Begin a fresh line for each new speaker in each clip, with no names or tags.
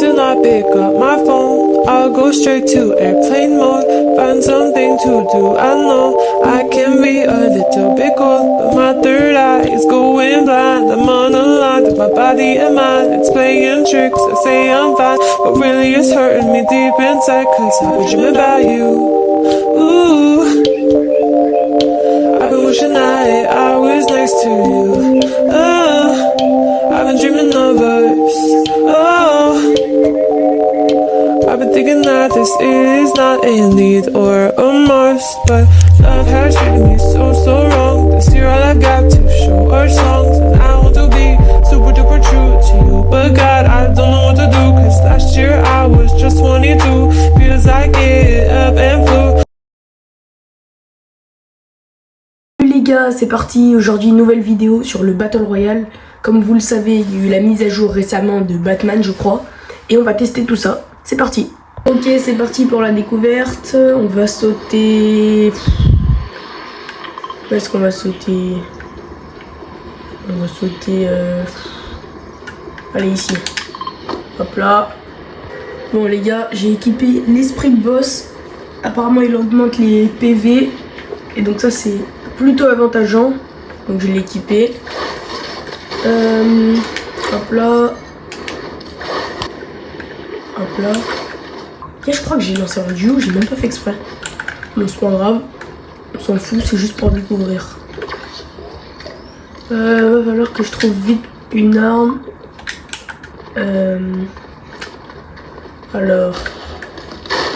to not pick up my phone. I'll go straight to airplane mode. Find something to do. I know I can be a little bit cold, but my third eye is going blind. I'm unaligned with my body and mind. It's playing tricks. I say I'm fine, but really it's hurting me deep inside. Cause I've been dreaming about you. Ooh, I've been wishing that I was next to you. Oh, I've been dreaming of us. Oh, I've been thinking that this is not a need or a must, but love has treated me so wrong. This year all I've got to show are songs, and I want to be super duper true to you, but God, I don't know what to do. Cause last year I was just 22. Feels like it up and flew.
Les gars, c'est parti. Aujourd'hui une nouvelle vidéo sur le Battle Royale. Comme vous le savez, il y a eu la mise à jour récemment de Batman, je crois, et on va tester tout ça. C'est parti. Ok, c'est parti pour la découverte. On va sauter... Où est-ce qu'on va sauter? On va sauter... Allez, ici. Hop là. Bon les gars, j'ai équipé l'esprit de boss. Apparemment il augmente les PV. Et donc ça c'est plutôt avantageant. Donc je l'ai équipé. Hop là. Hop là. Et je crois que j'ai lancé un duo, j'ai même pas fait exprès. Bon, c'est pas grave. On s'en fout, c'est juste pour découvrir. Va falloir que je trouve vite une arme. Alors.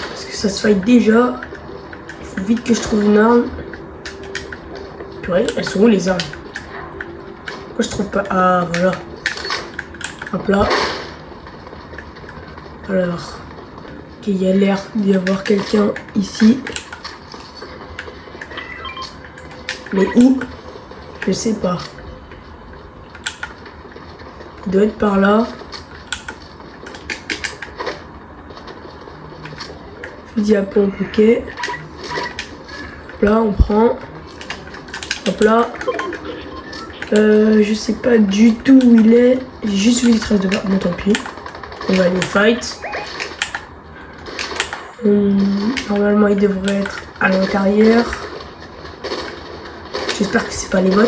Parce que ça se fight déjà. Il faut vite que je trouve une arme. Purée, elles sont où les armes? Pourquoi je trouve pas? Ah, voilà. Hop là. Alors. Ok, il y a l'air d'y avoir quelqu'un ici. Mais où? Je sais pas. Il doit être par là. Fusil à pompe, ok. Hop là, on prend. Hop là. Je sais pas du tout où il est. J'ai juste vu des traces de barre. Bon, tant pis. On va aller au fight. Normalement, il devrait être à l'intérieur. J'espère que c'est pas les bots.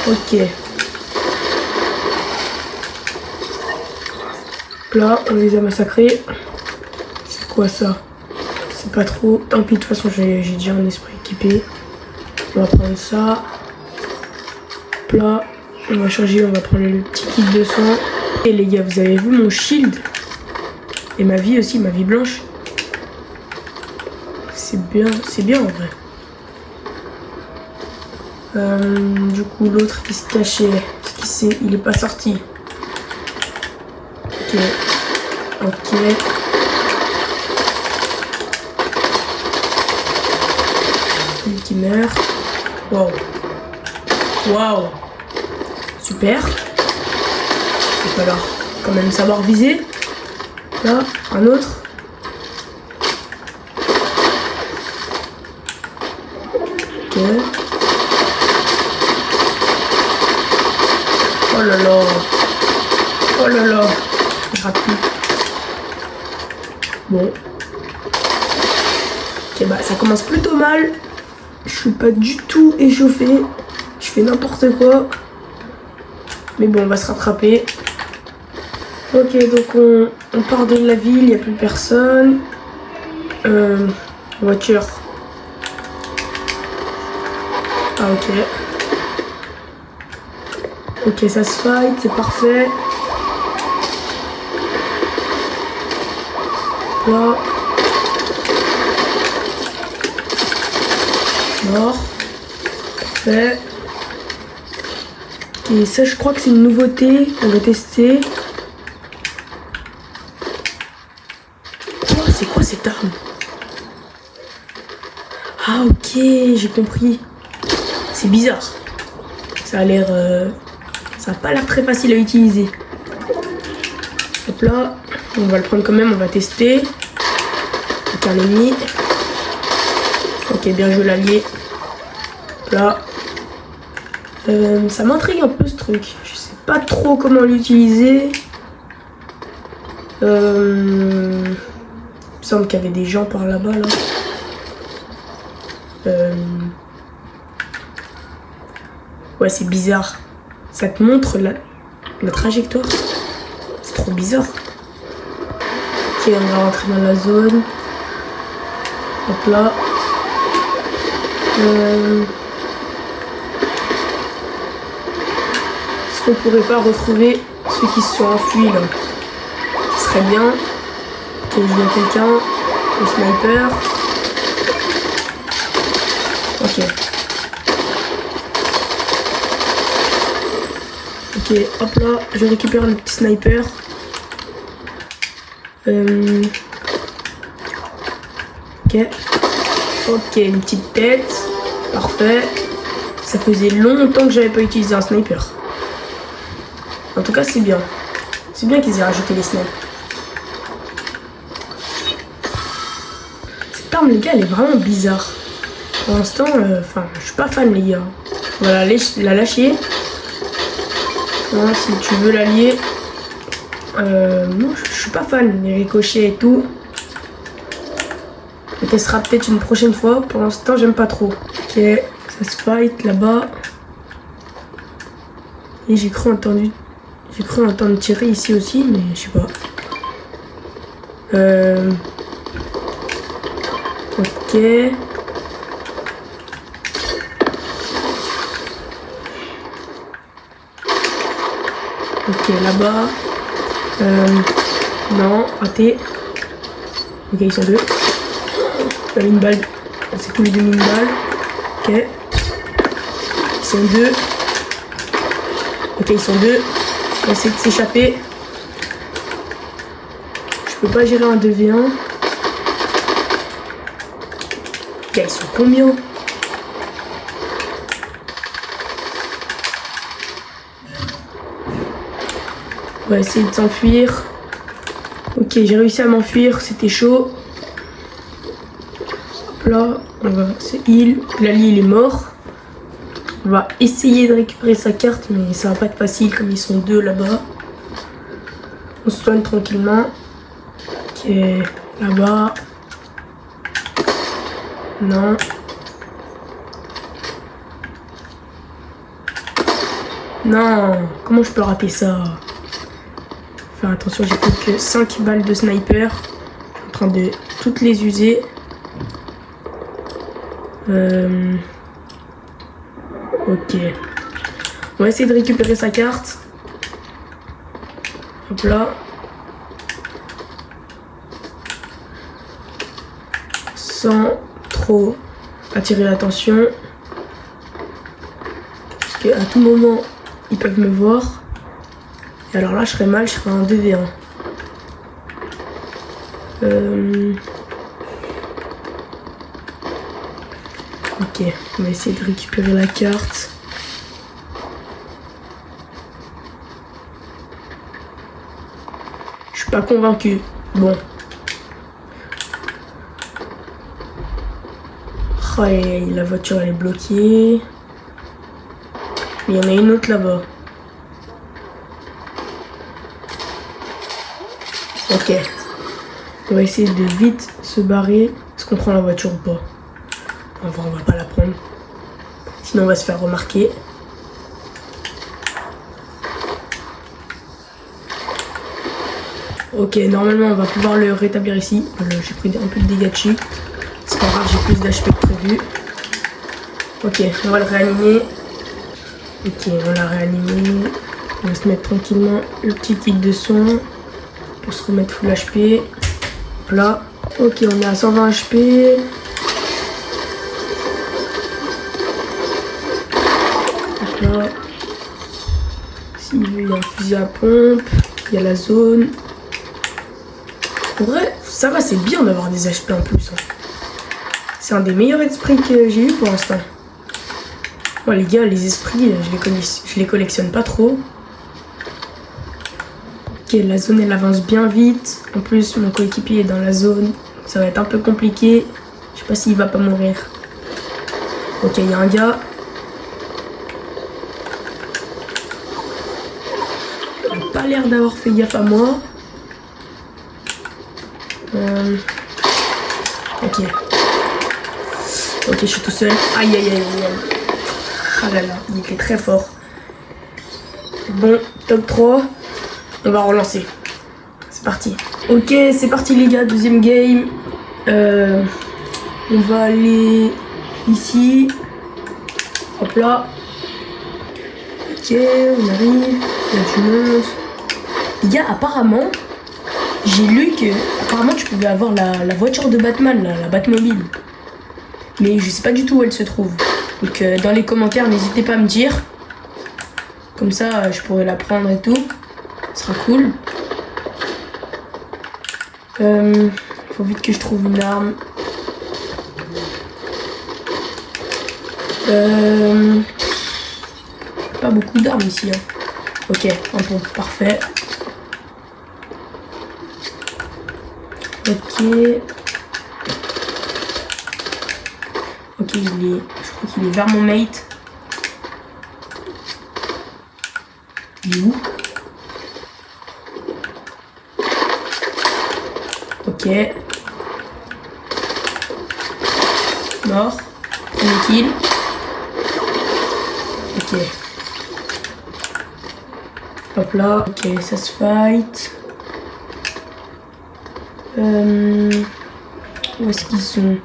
Ok. Là, on les a massacrés. C'est quoi ça? C'est pas trop. Tant pis, de toute façon, j'ai déjà un esprit équipé. On va prendre ça. Là, on va changer, on va prendre le petit kit de soin. Et les gars, vous avez vu mon shield? Et ma vie aussi, ma vie blanche. C'est bien en vrai. Du coup, l'autre qui se cachait, qui sait, il est pas sorti. Ok. Ok. Lui qui meurt. Waouh. Waouh. Super. Il va falloir quand même savoir viser. Là, un autre. Ok. Oh là là. Oh là là. Je rate plus. Bon. Ok, bah ça commence plutôt mal. Je suis pas du tout échauffé. Je fais n'importe quoi. Mais bon, on va se rattraper. Ok, donc on part de la ville, il n'y a plus personne. Voiture. Ah, ok. Ok, ça se fight, c'est parfait. Là. Mort. Parfait. Et ça, je crois que c'est une nouveauté qu'on va tester. Oh, c'est quoi cette arme? Ah, ok, j'ai compris. C'est bizarre. Ça a l'air... ça n'a pas l'air très facile à utiliser. Hop là. On va le prendre quand même, on va tester. Avec un ennemi. Ok, bien joué l'allié. Hop là. Ça m'intrigue un peu ce truc. Je sais pas trop comment l'utiliser. Il me semble qu'il y avait des gens par là-bas là. Ouais, c'est bizarre. Ça te montre la trajectoire. C'est trop bizarre. Ok, on va rentrer dans la zone. Hop là. Est-ce qu'on pourrait pas retrouver ceux qui se sont enfuis là? Ce serait bien. Ok, je vois quelqu'un. Le sniper. Ok. Ok, hop là, je récupère le petit sniper. Ok. Ok, une petite tête. Parfait. Ça faisait longtemps que j'avais pas utilisé un sniper. En tout cas, c'est bien. C'est bien qu'ils aient rajouté les snipes. Cette arme, les gars, elle est vraiment bizarre. Pour l'instant, je suis pas fan, les gars. On va la lâcher. Non, si tu veux l'allier. Moi, je suis pas fan des ricochets et tout. On testera peut-être une prochaine fois. Pour l'instant, j'aime pas trop. Ok, ça se fight là-bas. Et j'ai cru entendre tirer ici aussi, mais je sais pas. Ok. Ok, là-bas. Non, raté. Ok, ils sont deux. Une balle. C'est tous les deux une balle. Ok. Ils sont deux. Ok, ils sont deux. On va essayer de s'échapper. Je peux pas gérer un 2v1. Ok, ils sont combien? On va essayer de s'enfuir. Ok, j'ai réussi à m'enfuir, c'était chaud. Hop là, on va se heal. L'allié il est mort. On va essayer de récupérer sa carte, mais ça va pas être facile comme ils sont deux là-bas. On se soigne tranquillement. Ok, là-bas. Non. Non, comment je peux rater ça? Faire attention, j'ai plus que 5 balles de sniper. Je suis en train de toutes les user. Ok. On va essayer de récupérer sa carte. Hop là. Sans trop attirer l'attention. Parce qu'à tout moment, ils peuvent me voir. Et alors là, je serais mal, je serais en 2v1. Ok, on va essayer de récupérer la carte. Je suis pas convaincu. Bon. Oh, et la voiture elle est bloquée. Mais il y en a une autre là-bas. Ok. On va essayer de vite se barrer. Est-ce qu'on prend la voiture ou pas? En vrai, on va pas la prendre. Sinon, on va se faire remarquer. Ok, normalement, on va pouvoir le rétablir ici. J'ai pris un peu de dégâts dessus. C'est pas grave, j'ai plus d'HP que prévu. Ok, on va le réanimer. Ok, on l'a réanimé. On va se mettre tranquillement le petit kit de son pour se remettre full HP. Hop là. Ok, on est à 120 HP. Hop là. S'il veut, il y a un fusil à pompe. Il y a la zone. En vrai, ça va, c'est bien d'avoir des HP en plus. Hein. C'est un des meilleurs esprits que j'ai eu pour l'instant. Ouais, les gars, les esprits, je les collectionne pas trop. Ok, la zone, elle avance bien vite. En plus, mon coéquipier est dans la zone. Ça va être un peu compliqué. Je sais pas s'il va pas mourir. Ok, il y a un gars. pas l'air d'avoir fait gaffe à moi. Ok. Ok, je suis tout seul. Aïe, aïe, aïe, aïe. Ah là là, il était très fort. Bon, top 3. On va relancer. C'est parti. Ok, c'est parti les gars, deuxième game. On va aller ici. Hop là. Ok, on arrive. Il y a du monde. Les gars, apparemment, j'ai lu que apparemment tu pouvais avoir la voiture de Batman, là, la Batmobile. Mais je sais pas du tout où elle se trouve. Donc dans les commentaires, n'hésitez pas à me dire. Comme ça, je pourrais la prendre et tout. Ce sera cool. Faut vite que je trouve une arme. Pas beaucoup d'armes ici. Hein. Ok, un pont, parfait. Ok. Ok, je crois qu'il est vers mon mate. Il est où? Ok. Mort. Premier kill. Ok. Hop là. Ok, ça se fight. Où est-ce qu'ils sont?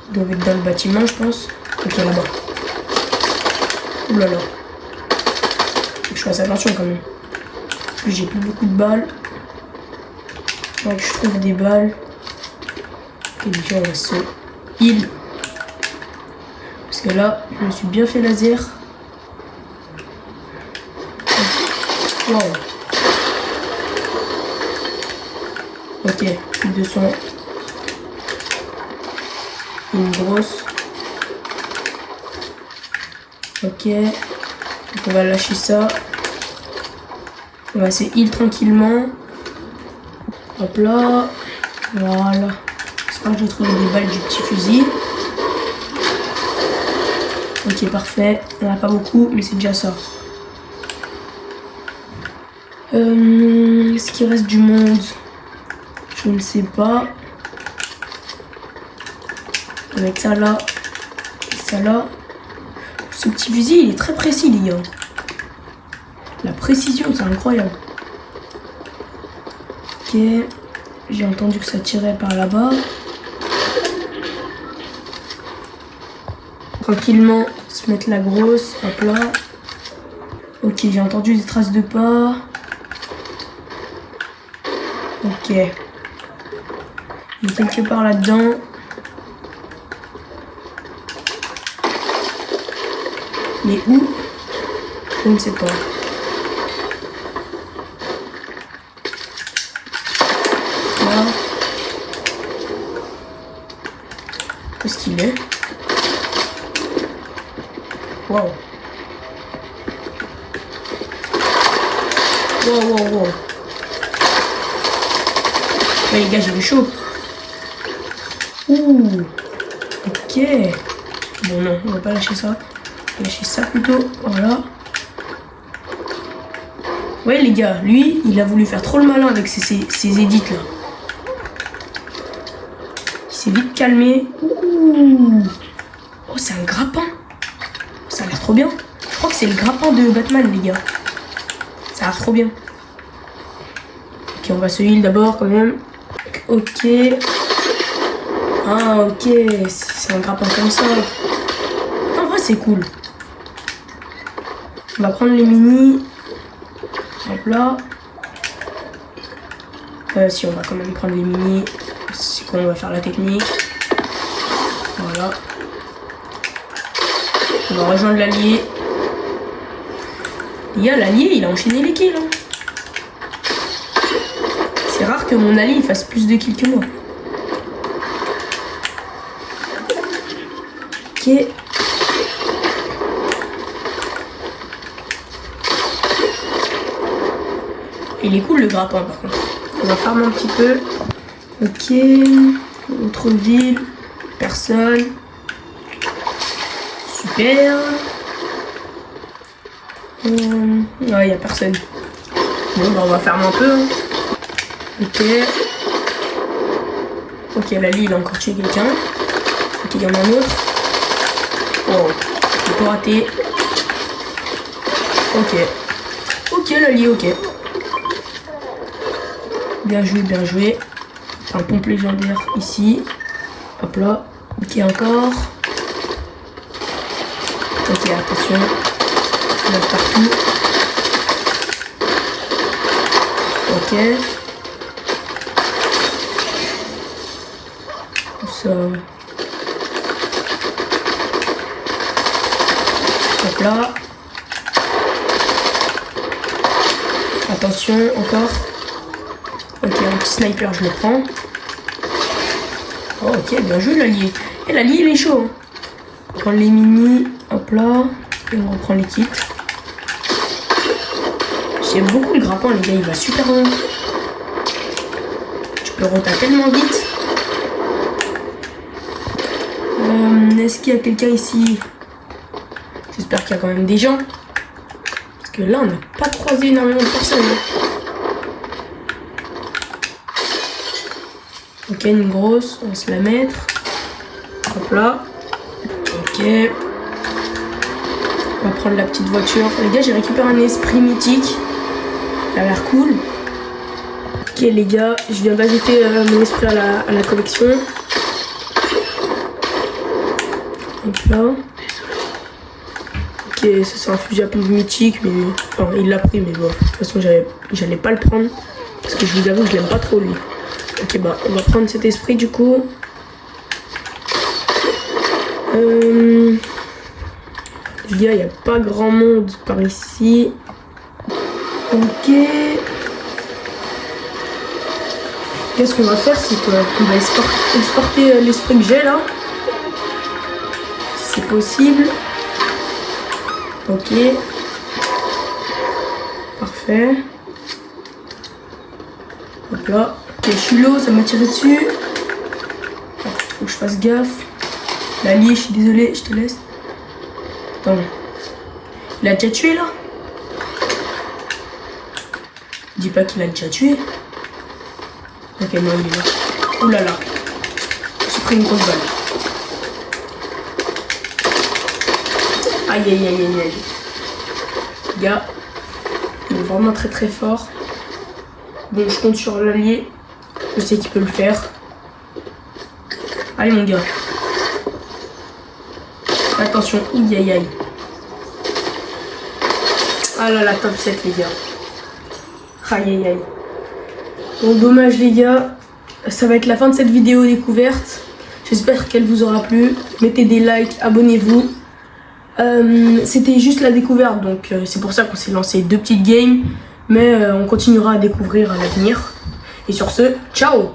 Ils doivent être dans le bâtiment, je pense. Ok, là-bas. Ouh là là. Je fasse attention quand même. J'ai plus beaucoup de balles. Faudrait que je trouve des balles. Ok, déjà on va se heal. Parce que là, je me suis bien fait laser. Wow. Ok, plus de son. Une grosse. Ok. Donc on va lâcher ça. On va se heal tranquillement. Hop là. Voilà. J'espère que j'ai trouvé des balles du petit fusil. Ok, parfait. Il n'y en a pas beaucoup, mais c'est déjà ça. Est-ce qu'il reste du monde? Je ne sais pas. Avec ça là. Ça là. Ce petit fusil, il est très précis, les gars. La précision, c'est incroyable. Ok. J'ai entendu que ça tirait par là-bas. Tranquillement, se mettre la grosse. Hop là. Ok, j'ai entendu des traces de pas. Ok. Il est quelque part là-dedans. Mais où? Je ne sais pas. Là. Où est-ce qu'il est? Wow. Wow, wow, wow. Ouais, les gars, j'ai du chaud. Ouh. Ok. Bon, non, on va pas lâcher ça. On va lâcher ça plutôt. Voilà. Ouais, les gars, lui, il a voulu faire trop le malin avec ses édits là. Il s'est vite calmé. Ouh. Oh, c'est un grappin. Ça a l'air trop bien. Je crois que c'est le grappin de Batman, les gars. Ça a l'air trop bien. Ok, on va se heal d'abord quand même. Ok. Ah, ok. C'est un grappin comme ça. En vrai, c'est cool. On va prendre les mini. Hop là. Si, on va quand même prendre les mini. C'est quoi, on va faire la technique. Voilà. On va rejoindre l'allié. Les gars, l'allié, il a enchaîné les kills. Hein. C'est rare que mon allié il fasse plus de kills que moi. Ok. Il est cool le grappin par contre. On va farmer un petit peu. Ok. Autre ville. Personne. Super. Ouais, y a personne. Bon, bah on va fermer un peu. Hein. Ok. Ok, là, lui, il a encore tué quelqu'un. Ok, il y en a un autre. Oh, j'ai pas raté. Ok. Ok, Lali, ok. Bien joué, bien joué. Un pompe légendaire ici. Hop là. Ok, encore. Ok, attention. Il y en a partout. Ok. Ça. Hop là. Attention, encore. Ok, un petit sniper, je le prends. Oh, ok, bien joué, l'allié. Et l'allié, il est chaud. Hein. On prend les mini, hop là. Et on reprend les kits. J'aime beaucoup le grappin, les gars, il va super loin. Tu peux rota tellement vite. Est-ce qu'il y a quelqu'un ici? J'espère qu'il y a quand même des gens. Parce que là, on n'a pas croisé énormément de personnes. Hein. Ok, une grosse, on va se la mettre. Hop là. Ok. On va prendre la petite voiture. Les gars, j'ai récupéré un esprit mythique. Il a l'air cool. Ok les gars, je viens d'ajouter mon esprit à la collection. Hop là. Ok, ça c'est un fusil à pompe mythique, mais enfin il l'a pris, mais bon, de toute façon j'allais pas le prendre parce que je vous avoue que je l'aime pas trop lui. Ok, bah on va prendre cet esprit du coup. Les gars, il n'y a pas grand monde par ici. Ok. Qu'est-ce qu'on va faire, c'est qu'on va exporter l'esprit que j'ai là. C'est possible. Ok. Parfait. Hop là. Ok, je suis low, ça m'a tiré dessus. Faut que je fasse gaffe. L'allié, je suis désolé, je te laisse. Attends. Il a déjà tué là? Dis pas qu'il a déjà tué. Ok, non, il est là. Ouh là là. J'ai pris une grosse balle. Aïe aïe aïe aïe aïe. Les gars, il est vraiment très très fort. Bon, je compte sur l'allié. Je sais qu'il peut le faire. Allez mon gars. Attention, aïe aïe aïe. Ah là là, top 7 les gars. Aïe aïe aïe. Bon, dommage les gars. Ça va être la fin de cette vidéo découverte. J'espère qu'elle vous aura plu. Mettez des likes, abonnez-vous. C'était juste la découverte, donc c'est pour ça qu'on s'est lancé 2 petites games. Mais on continuera à découvrir à l'avenir. Et sur ce, ciao!